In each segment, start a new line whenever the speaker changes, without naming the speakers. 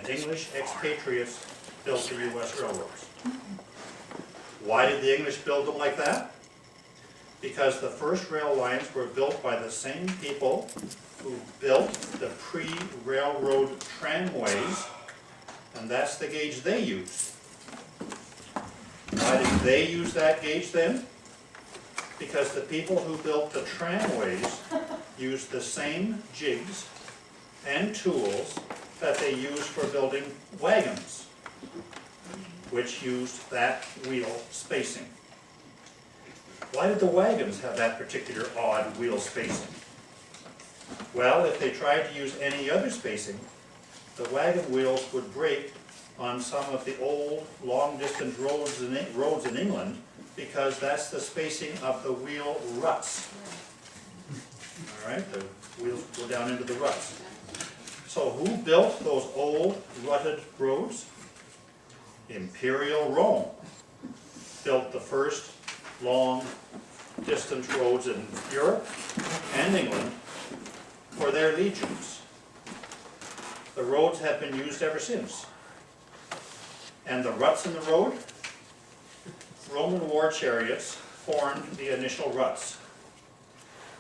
English expatriates built the U.S. railroads. Why did the English build them like that? Because the first rail lines were built by the same people who built the pre-railroad tramways, and that's the gauge they used. Why did they use that gauge then? Because the people who built the tramways used the same jigs and tools that they used for building wagons, which used that wheel spacing. Why did the wagons have that particular odd wheel spacing? Well, if they tried to use any other spacing, the wagon wheels would break on some of the old long-distance roads in England, because that's the spacing of the wheel ruts. All right, the wheels go down into the ruts. So who built those old rutted roads? Imperial Rome built the first long-distance roads in Europe and England for their legions. The roads have been used ever since. And the ruts in the road? Roman war chariots formed the initial ruts,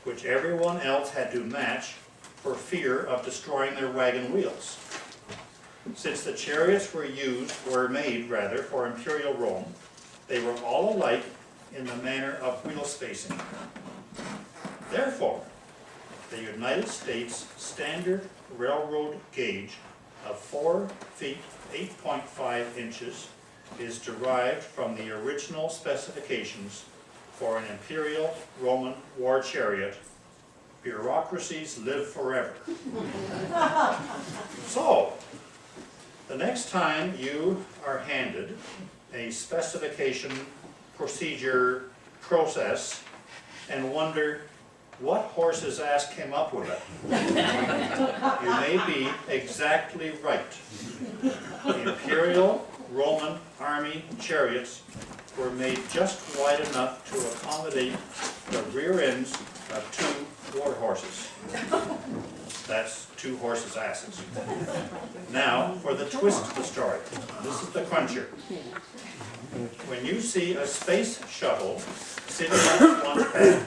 which everyone else had to match for fear of destroying their wagon wheels. Since the chariots were made for Imperial Rome, they were all alike in the manner of wheel spacing. Therefore, the United States standard railroad gauge of 4 feet 8.5 inches is derived from the original specifications for an Imperial Roman war chariot. Bureaucracies live forever. So, the next time you are handed a specification, procedure, process, and wonder what horse's ass came up with it, you may be exactly right. The Imperial Roman army chariots were made just wide enough to accommodate the rear ends of 2 war horses. That's 2 horses' asses. Now, for the twist of the story. This is the cruncher. When you see a space shuttle sitting on its launch pad,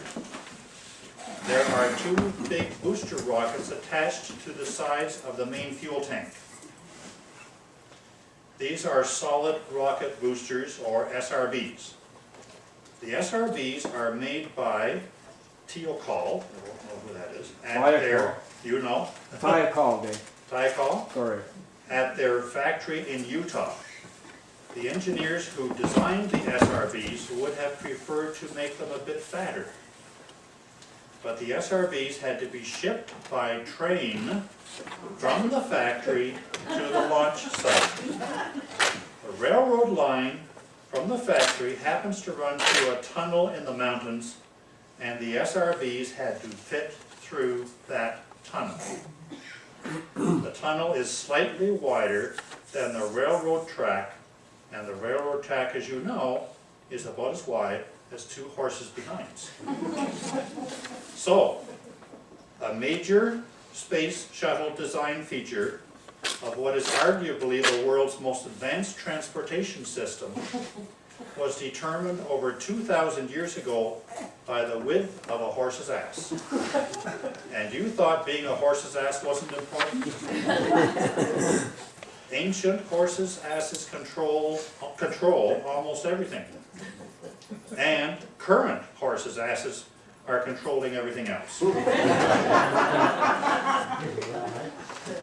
there are 2 big booster rockets attached to the sides of the main fuel tank. These are solid rocket boosters, or SRBs. The SRBs are made by TWGHS, I don't know who that is, at their, you know?
TWGHS, Dave.
TWGHS?
Sorry.
At their factory in Utah. The engineers who designed the SRBs would have preferred to make them a bit fatter. But the SRBs had to be shipped by train from the factory to the launch site. The railroad line from the factory happens to run through a tunnel in the mountains, and the SRBs had to fit through that tunnel. The tunnel is slightly wider than the railroad track, and the railroad track, as you know, is about as wide as 2 horses' behinds. So, a major space shuttle design feature of what is arguably the world's most advanced transportation system was determined over 2,000 years ago by the width of a horse's ass. And you thought being a horse's ass wasn't important? Ancient horses' asses control almost everything. And current horses' asses are controlling everything else.